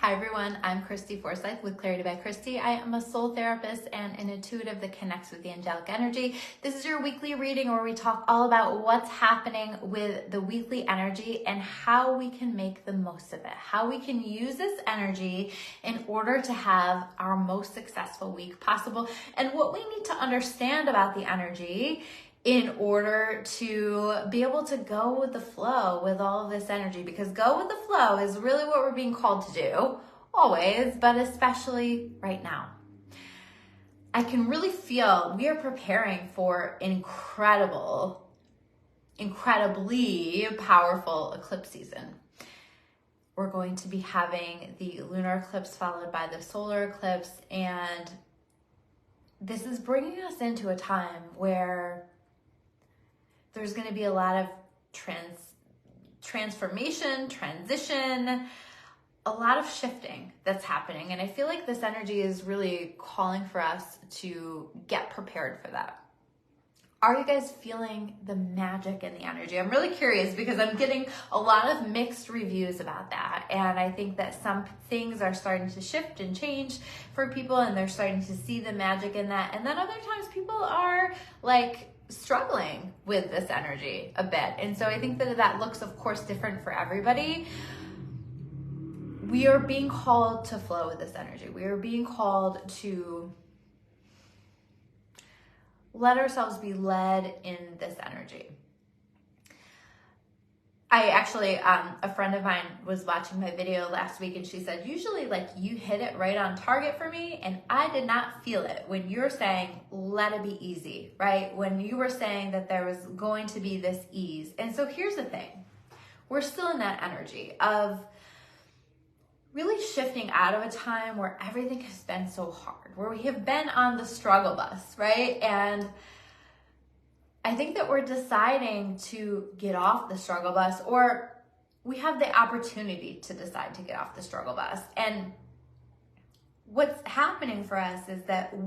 Hi everyone, I'm Christy Forsyth with Clarity by Christy. I am a soul therapist and an intuitive that connects with the angelic energy. This is your weekly reading where we talk all about what's happening with the weekly energy and how we can make the most of it, how we can use this energy in order to have our most successful week possible, and what we need to understand about the energy in order to be able to go with the flow with all of this energy, because go with the flow is really what we're being called to do always, but especially right now. I can really feel we are preparing for an incredibly powerful eclipse season. We're going to be having the lunar eclipse followed by the solar eclipse, and this is bringing us into a time where there's going to be a lot of transformation, transition, a lot of shifting that's happening. And I feel like this energy is really calling for us to get prepared for that. Are you guys feeling the magic and the energy? I'm really curious because I'm getting a lot of mixed reviews about that. And I think that some things are starting to shift and change for people, and they're starting to see the magic in that. And then other times people are like struggling with this energy a bit. And so I think that looks, of course, different for everybody. We are being called to flow with this energy. We are being called to let ourselves be led in this energy. I actually, a friend of mine was watching my video last week and she said, usually like you hit it right on target for me, and I did not feel it when you're saying, let it be easy, right? When you were saying that there was going to be this ease. And so here's the thing. We're still in that energy of really shifting out of a time where everything has been so hard, where we have been on the struggle bus, right? And I think that we're deciding to get off the struggle bus, or we have the opportunity to decide to get off the struggle bus. And what's happening for us is that how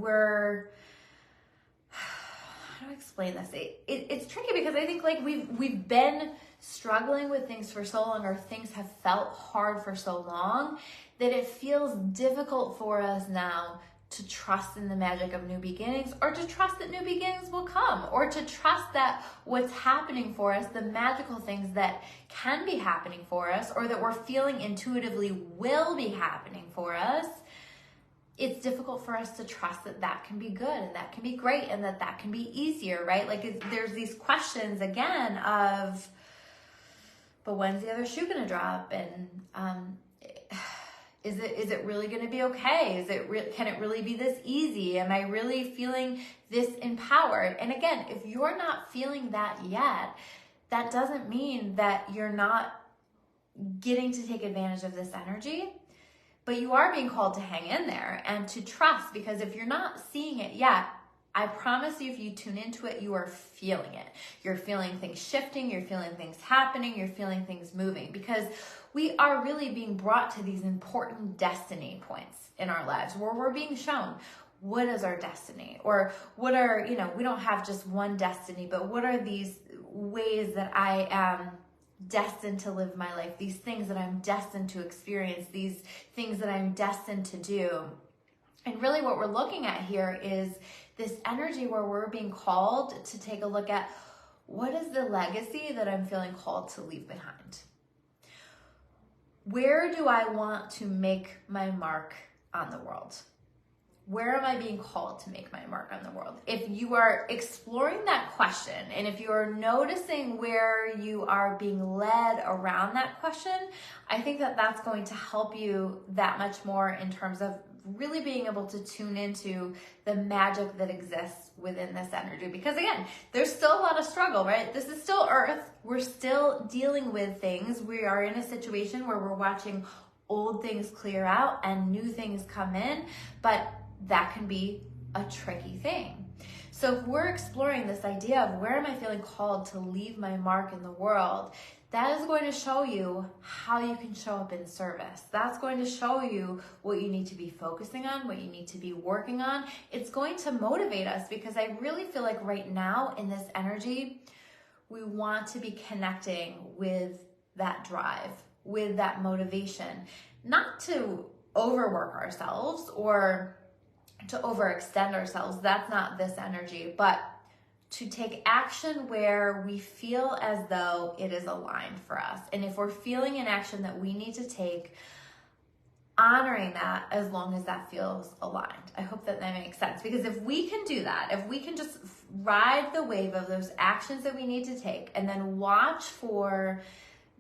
do I explain this? It's tricky because I think like we've been struggling with things for so long, or things have felt hard for so long, that it feels difficult for us now to trust in the magic of new beginnings, or to trust that new beginnings will come, or to trust that what's happening for us, the magical things that can be happening for us, or that we're feeling intuitively will be happening for us. It's difficult for us to trust that that can be good and that can be great and that can be easier, right? Like there's these questions again of, but when's the other shoe gonna drop? And is it really going to be okay? Can it really be this easy? Am I really feeling this empowered? And again, if you're not feeling that yet, that doesn't mean that you're not getting to take advantage of this energy, but you are being called to hang in there and to trust, because if you're not seeing it yet, I promise you, if you tune into it, you are feeling it. You're feeling things shifting, you're feeling things happening, you're feeling things moving, because we are really being brought to these important destiny points in our lives where we're being shown what is our destiny, or what are, we don't have just one destiny, but what are these ways that I am destined to live my life, these things that I'm destined to experience, these things that I'm destined to do. And really what we're looking at here is this energy where we're being called to take a look at, what is the legacy that I'm feeling called to leave behind? Where do I want to make my mark on the world? Where am I being called to make my mark on the world? If you are exploring that question, and if you are noticing where you are being led around that question, I think that that's going to help you that much more in terms of really being able to tune into the magic that exists within this energy. Because again, there's still a lot of struggle, right? This is still Earth. We're still dealing with things. We are in a situation where we're watching old things clear out and new things come in, but that can be a tricky thing. So if we're exploring this idea of where am I feeling called to leave my mark in the world, that is going to show you how you can show up in service. That's going to show you what you need to be focusing on, what you need to be working on. It's going to motivate us, because I really feel like right now in this energy, we want to be connecting with that drive, with that motivation, not to overwork ourselves or to overextend ourselves. That's not this energy, but to take action where we feel as though it is aligned for us. And if we're feeling an action that we need to take, honoring that as long as that feels aligned. I hope that makes sense, because if we can do that, if we can just ride the wave of those actions that we need to take and then watch for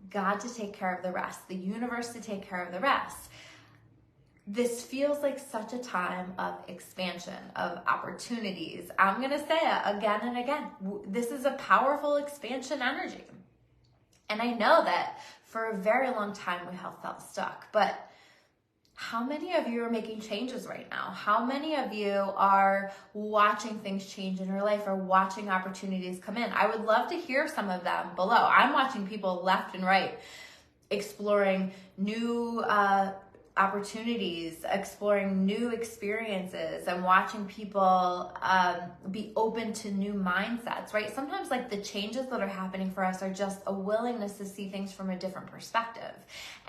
God to take care of the rest, the universe to take care of the rest, this feels like such a time of expansion, of opportunities. I'm going to say it again and again. This is a powerful expansion energy. And I know that for a very long time we have felt stuck, but how many of you are making changes right now? How many of you are watching things change in your life or watching opportunities come in? I would love to hear some of them below. I'm watching people left and right exploring new opportunities, exploring new experiences, and watching people be open to new mindsets, right? Sometimes like the changes that are happening for us are just a willingness to see things from a different perspective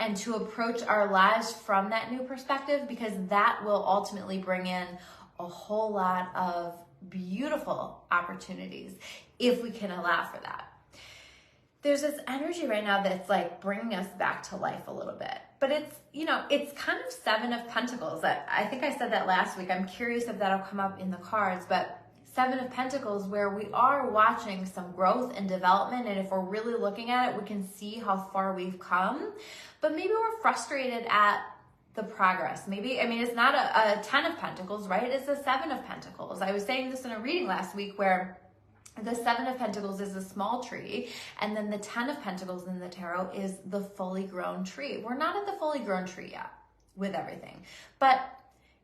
and to approach our lives from that new perspective, because that will ultimately bring in a whole lot of beautiful opportunities if we can allow for that. There's this energy right now that's like bringing us back to life a little bit, but it's, you know, it's kind of Seven of Pentacles. I think I said that last week. I'm curious if that'll come up in the cards, but Seven of Pentacles, where we are watching some growth and development. And if we're really looking at it, we can see how far we've come, but maybe we're frustrated at the progress. Maybe, I mean, it's not a 10 of Pentacles, right? It's a 7 of Pentacles. I was saying this in a reading last week where the 7 of Pentacles is a small tree, and then the 10 of Pentacles in the tarot is the fully grown tree. We're not at the fully grown tree yet with everything, but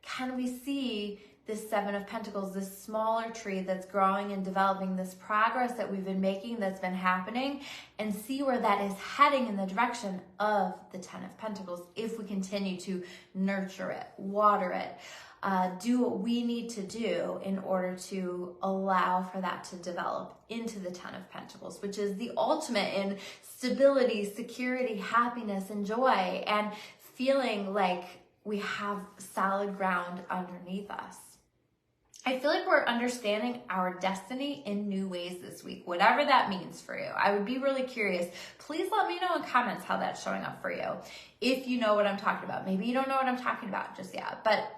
can we see this 7 of Pentacles, this smaller tree that's growing and developing, this progress that we've been making, that's been happening, and see where that is heading in the direction of the 10 of Pentacles if we continue to nurture it, water it, do what we need to do in order to allow for that to develop into the 10 of Pentacles, which is the ultimate in stability, security, happiness, and joy, and feeling like we have solid ground underneath us. I feel like we're understanding our destiny in new ways this week, whatever that means for you. I would be really curious. Please let me know in comments how that's showing up for you. If you know what I'm talking about. Maybe you don't know what I'm talking about just yet, but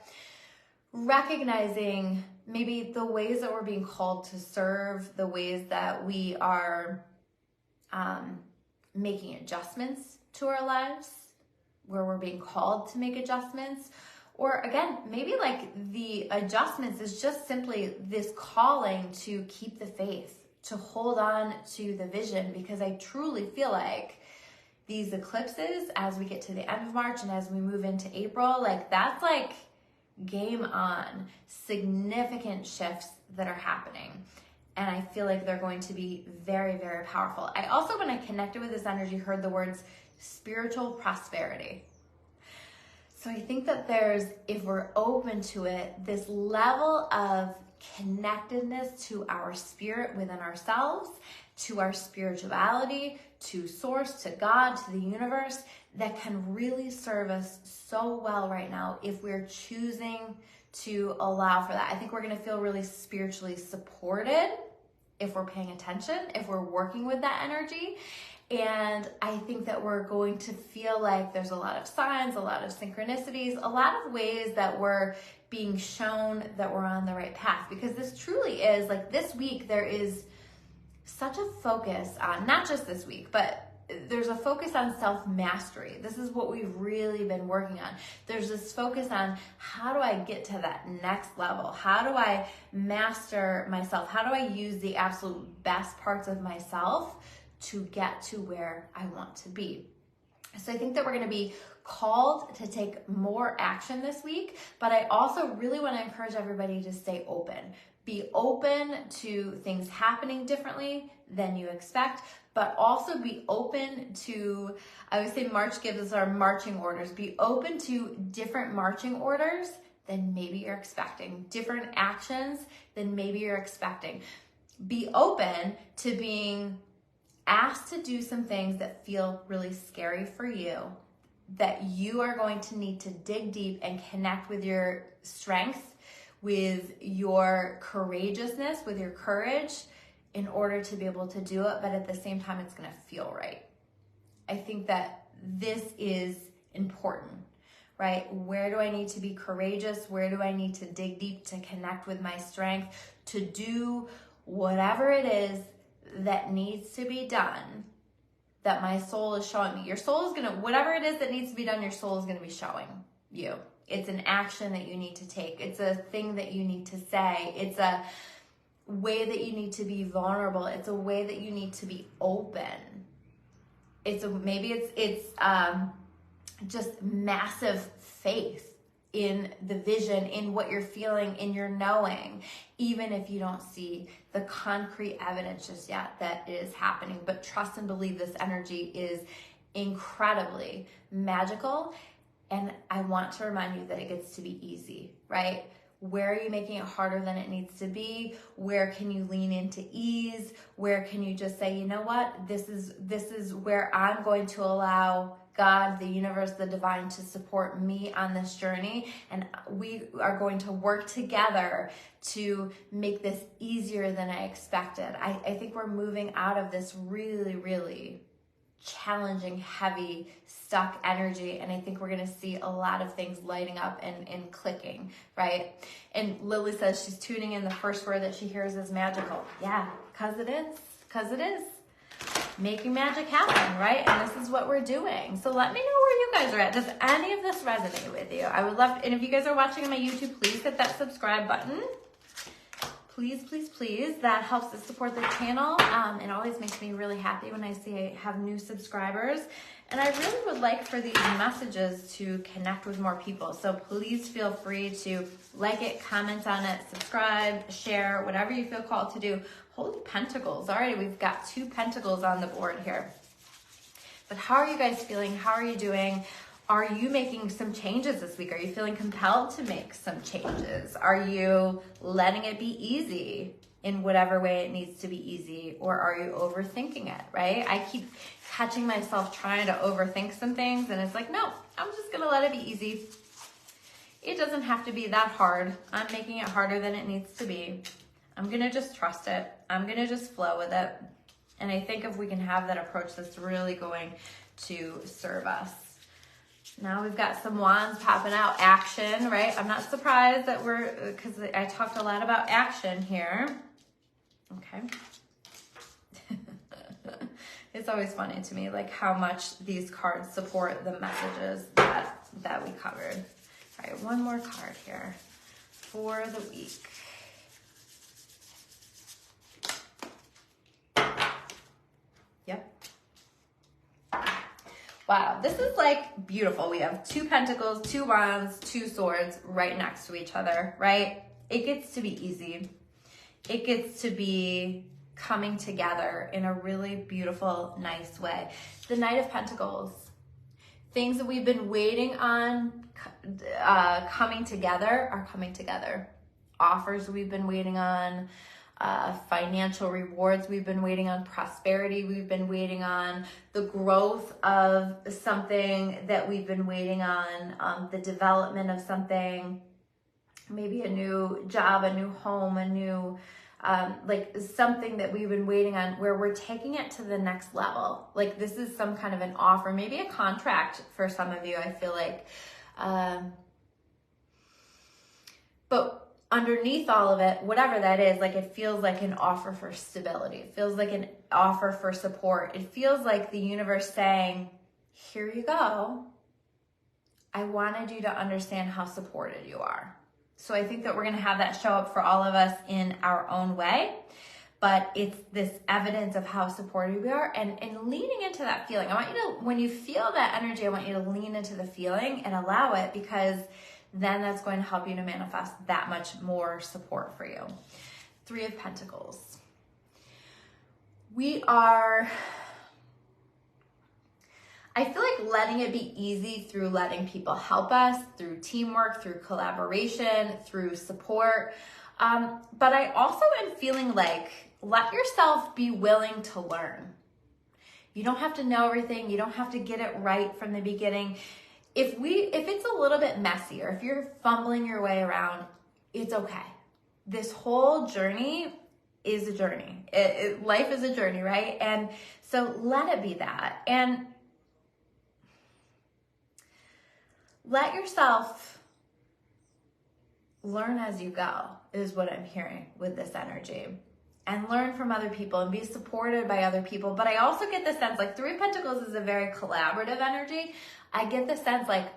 recognizing maybe the ways that we're being called to serve, the ways that we are making adjustments to our lives, where we're being called to make adjustments. Or again, maybe like the adjustments is just simply this calling to keep the faith, to hold on to the vision, because I truly feel like these eclipses, as we get to the end of March and as we move into April, like that's like game on, significant shifts that are happening. And I feel like they're going to be very, very powerful. I also, when I connected with this energy, heard the words spiritual prosperity. So I think that there's, if we're open to it, this level of connectedness to our spirit within ourselves, to our spirituality, to source, to God, to the universe, that can really serve us so well right now if we're choosing to allow for that. I think we're going to feel really spiritually supported if we're paying attention, if we're working with that energy. And I think that we're going to feel like there's a lot of signs, a lot of synchronicities, a lot of ways that we're being shown that we're on the right path. Because this truly is, like this week, there is such a focus on, not just this week, but there's a focus on self-mastery. This is what we've really been working on. There's this focus on, how do I get to that next level? How do I master myself? How do I use the absolute best parts of myself to get to where I want to be? So I think that we're going to be called to take more action this week, but I also really want to encourage everybody to stay open. Be open to things happening differently than you expect, but also be open to, I would say March gives us our marching orders. Be open to different marching orders than maybe you're expecting, different actions than maybe you're expecting. Be open to being asked to do some things that feel really scary for you, that you are going to need to dig deep and connect with your strength, with your courageousness, with your courage in order to be able to do it, but at the same time, it's gonna feel right. I think that this is important, right? Where do I need to be courageous? Where do I need to dig deep to connect with my strength, to do whatever it is that needs to be done, that my soul is showing me? Your soul is gonna, whatever it is that needs to be done, your soul is gonna be showing you. It's an action that you need to take. It's a thing that you need to say. It's a way that you need to be vulnerable. It's a way that you need to be open. Maybe it's just massive faith in the vision, in what you're feeling, in your knowing, even if you don't see the concrete evidence just yet that it is happening. But trust and believe this energy is incredibly magical. And I want to remind you that it gets to be easy, right? Where are you making it harder than it needs to be? Where can you lean into ease? Where can you just say, you know what? This is where I'm going to allow God, the universe, the divine to support me on this journey. And we are going to work together to make this easier than I expected. I think we're moving out of this really, really challenging, heavy, stuck energy. And I think we're going to see a lot of things lighting up and clicking, right? And Lily says she's tuning in. The first word that she hears is magical. Yeah, because it is. Making magic happen, right? And this is what we're doing. So let me know where you guys are at. Does any of this resonate with you? I would love, and if you guys are watching on my YouTube, please hit that subscribe button. Please, please, please. That helps to support the channel. It always makes me really happy when I see I have new subscribers. And I really would like for these messages to connect with more people. So please feel free to like it, comment on it, subscribe, share, whatever you feel called to do. Holy Pentacles. All right, we've got 2 Pentacles on the board here. But how are you guys feeling? How are you doing? Are you making some changes this week? Are you feeling compelled to make some changes? Are you letting it be easy in whatever way it needs to be easy? Or are you overthinking it, right? I keep catching myself trying to overthink some things, and it's like, no, I'm just gonna let it be easy. It doesn't have to be that hard. I'm making it harder than it needs to be. I'm gonna just trust it. I'm gonna just flow with it. And I think if we can have that approach, that's really going to serve us. Now we've got some wands popping out, action, right? I'm not surprised that because I talked a lot about action here. Okay. It's always funny to me, like how much these cards support the messages that we covered. All right, one more card here for the week. Yep. Wow, this is like beautiful. We have 2 pentacles, 2 wands, 2 swords right next to each other, right? It gets to be easy. It gets to be coming together in a really beautiful, nice way. The Knight of Pentacles, things that we've been waiting on coming together are coming together. Offers we've been waiting on, financial rewards we've been waiting on, prosperity we've been waiting on, the growth of something that we've been waiting on, the development of something, maybe a new job, a new home, a new like something that we've been waiting on, where we're taking it to the next level. Like this is some kind of an offer, maybe a contract for some of you, I feel like. But underneath all of it, whatever that is, like it feels like an offer for stability. It feels like an offer for support. It feels like the universe saying, here you go. I wanted you to understand how supported you are. So I think that we're going to have that show up for all of us in our own way. But it's this evidence of how supported we are and leaning into that feeling. I want you to, when you feel that energy, I want you to lean into the feeling and allow it, because then that's going to help you to manifest that much more support for you. 3 of Pentacles. I feel like letting it be easy through letting people help us, through teamwork, through collaboration, through support. But I also am feeling like let yourself be willing to learn. You don't have to know everything. You don't have to get it right from the beginning. If it's a little bit messy, or if you're fumbling your way around, it's okay. This whole journey is a journey. Life is a journey, right? And so let it be that. And let yourself learn as you go, is what I'm hearing with this energy. And learn from other people and be supported by other people. But I also get the sense, like, Three of Pentacles is a very collaborative energy. I get the sense, like,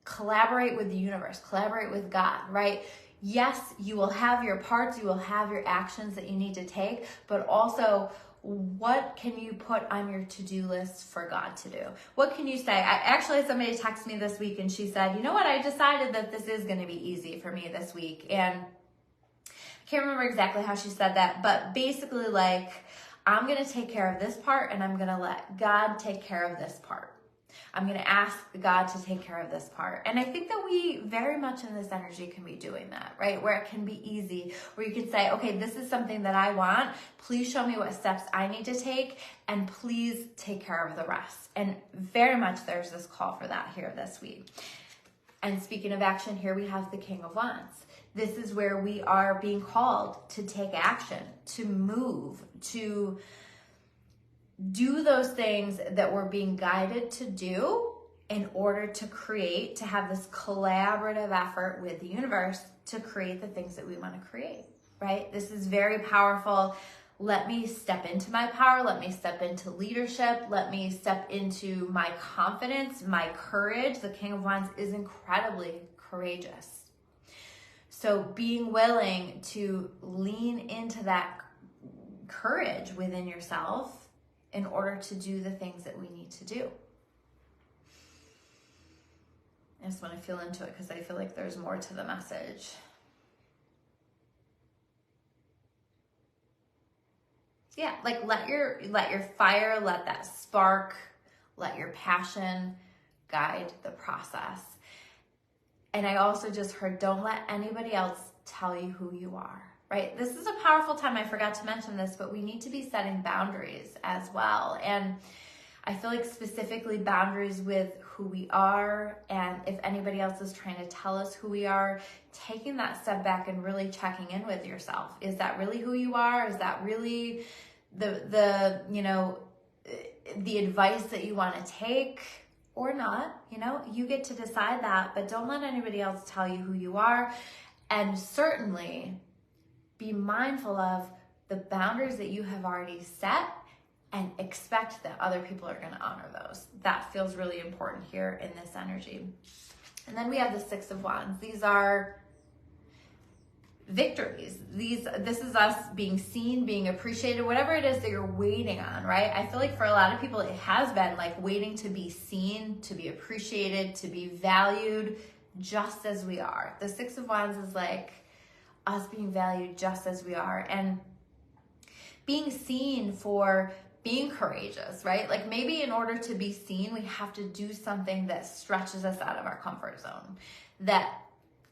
collaborate with the universe, collaborate with God, right? Yes, you will have your parts, you will have your actions that you need to take, but also, what can you put on your to-do list for God to do? What can you say? I actually had somebody text me this week and she said, you know what, I decided that this is going to be easy for me this week. And I can't remember exactly how she said that, but basically, like, I'm going to take care of this part and I'm going to let God take care of this part. I'm going to ask God to take care of this part. And I think that we very much in this energy can be doing that, right? Where it can be easy, where you can say, okay, this is something that I want. Please show me what steps I need to take, and please take care of the rest. And very much there's this call for that here this week. And speaking of action, here we have the King of Wands. This is where we are being called to take action, to move, to do those things that we're being guided to do in order to create, to have this collaborative effort with the universe to create the things that we want to create, right? This is very powerful. Let me step into my power. Let me step into leadership. Let me step into my confidence, my courage. The King of Wands is incredibly courageous. So being willing to lean into that courage within yourself in order to do the things that we need to do. I just want to feel into it because I feel like there's more to the message. Yeah, like let your fire, let that spark, let your passion guide the process. And I also just heard, don't let anybody else tell you who you are. Right? This is a powerful time. I forgot to mention this, but we need to be setting boundaries as well. And I feel like specifically boundaries with who we are, and if anybody else is trying to tell us who we are, taking that step back and really checking in with yourself. Is that really who you are? Is that really the advice that you want to take or not? You know, you get to decide that, but don't let anybody else tell you who you are. And certainly be mindful of the boundaries that you have already set and expect that other people are going to honor those. That feels really important here in this energy. And then we have the Six of Wands. These are victories. This is us being seen, being appreciated, whatever it is that you're waiting on, right? I feel like for a lot of people, it has been like waiting to be seen, to be appreciated, to be valued just as we are. The Six of Wands is like us being valued just as we are, and being seen for being courageous, right? Like maybe in order to be seen, we have to do something that stretches us out of our comfort zone, that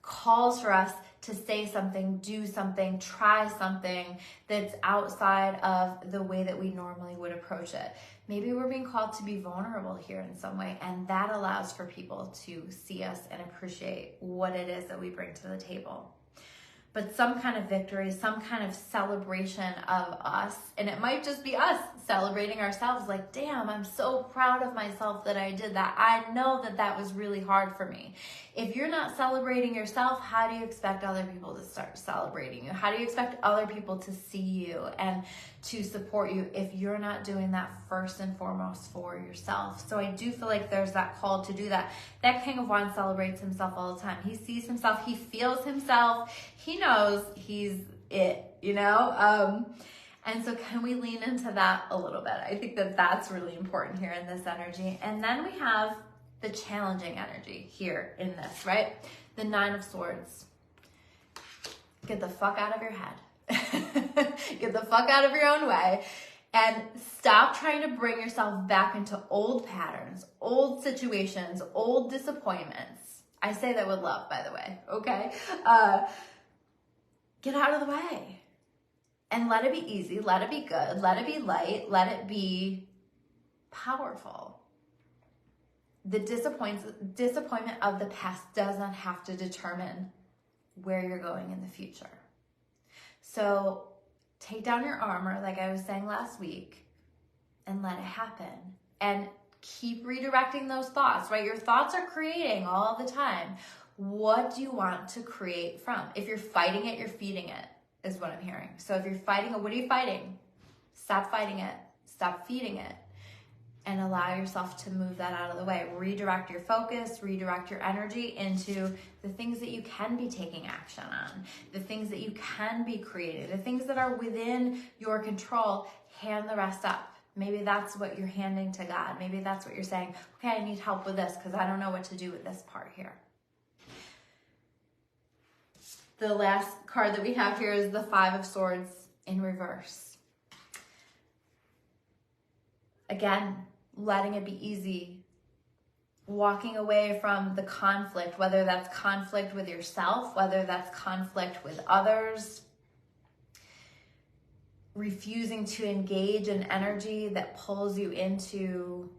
calls for us to say something, do something, try something that's outside of the way that we normally would approach it. Maybe we're being called to be vulnerable here in some way, and that allows for people to see us and appreciate what it is that we bring to the table. But some kind of victory, some kind of celebration of us, and it might just be us celebrating ourselves, like, damn, I'm so proud of myself that I did that. I know that that was really hard for me. If you're not celebrating yourself, how do you expect other people to start celebrating you? How do you expect other people to see you and to support you if you're not doing that first and foremost for yourself? So I do feel like there's that call to do that. That King of Wands celebrates himself all the time. He sees himself, he feels himself, he knows he's it, you know? And so can we lean into that a little bit? I think that that's really important here in this energy. And then we have the challenging energy here in this, right? The Nine of Swords. Get the fuck out of your head. Get the fuck out of your own way. And stop trying to bring yourself back into old patterns, old situations, old disappointments. I say that with love, by the way, okay? Get out of the way. And let it be easy, let it be good, let it be light, let it be powerful. The disappointment of the past does not have to determine where you're going in the future. So take down your armor, like I was saying last week, and let it happen. And keep redirecting those thoughts, right? Your thoughts are creating all the time. What do you want to create from? If you're fighting it, you're feeding it, is what I'm hearing. So if you're fighting it, what are you fighting? Stop fighting it. Stop feeding it. And allow yourself to move that out of the way. Redirect your focus, redirect your energy into the things that you can be taking action on, the things that you can be creating, the things that are within your control. Hand the rest up. Maybe that's what you're handing to God. Maybe that's what you're saying, okay, I need help with this because I don't know what to do with this part here. The last card that we have here is the Five of Swords in reverse. Again, letting it be easy. Walking away from the conflict, whether that's conflict with yourself, whether that's conflict with others. Refusing to engage in energy that pulls you into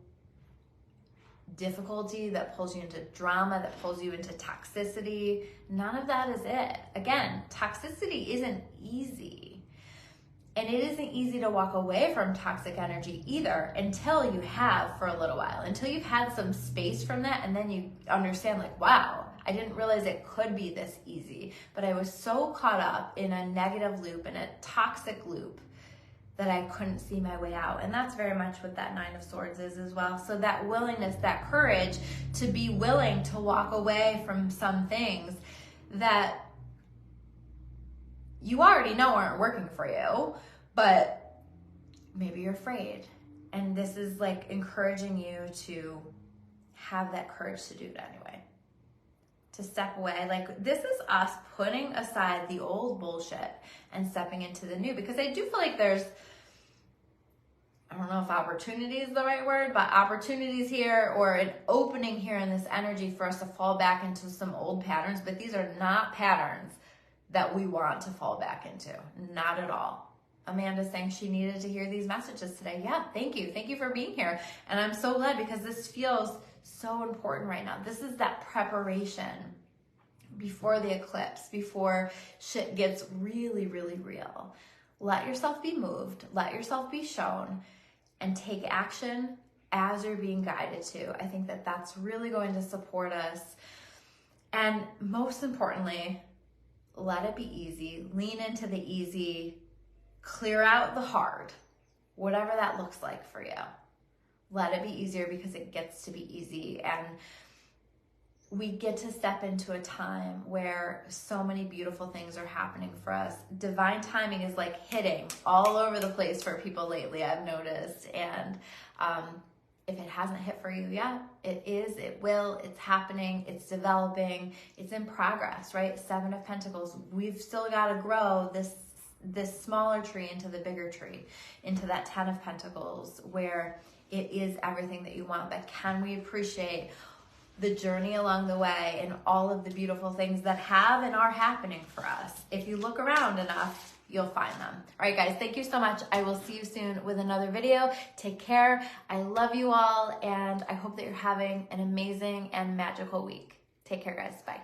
difficulty, that pulls you into drama, that pulls you into toxicity. None of that is it. Again, toxicity isn't easy. And it isn't easy to walk away from toxic energy either until you have for a little while, until you've had some space from that, and then you understand like, wow, I didn't realize it could be this easy. But I was so caught up in a negative loop, in a toxic loop, that I couldn't see my way out. And that's very much what that Nine of Swords is as well. So that willingness, that courage to be willing to walk away from some things that you already know aren't working for you, but maybe you're afraid. And this is like encouraging you to have that courage to do it anyway. To step away. Like, this is us putting aside the old bullshit and stepping into the new. Because I do feel like there's, I don't know if opportunity is the right word, but opportunities here, or an opening here in this energy for us to fall back into some old patterns. But these are not patterns that we want to fall back into. Not at all. Amanda's saying she needed to hear these messages today. Yeah, thank you. Thank you for being here. And I'm so glad, because this feels so important right now. This is that preparation before the eclipse, before shit gets really, really real. Let yourself be moved. Let yourself be shown. And take action as you're being guided to. I think that that's really going to support us. And most importantly, let it be easy. Lean into the easy. Clear out the hard, whatever that looks like for you. Let it be easier, because it gets to be easy. And we get to step into a time where so many beautiful things are happening for us. Divine timing is like hitting all over the place for people lately, I've noticed. And if it hasn't hit for you yet, it is, it will, it's happening, it's developing, it's in progress, right? Seven of Pentacles. We've still got to grow this smaller tree into the bigger tree, into that 10 of Pentacles, where it is everything that you want. But can we appreciate the journey along the way and all of the beautiful things that have and are happening for us? If you look around enough, you'll find them. All right, guys, thank you so much. I will see you soon with another video. Take care. I love you all, and I hope that you're having an amazing and magical week. Take care, guys. Bye.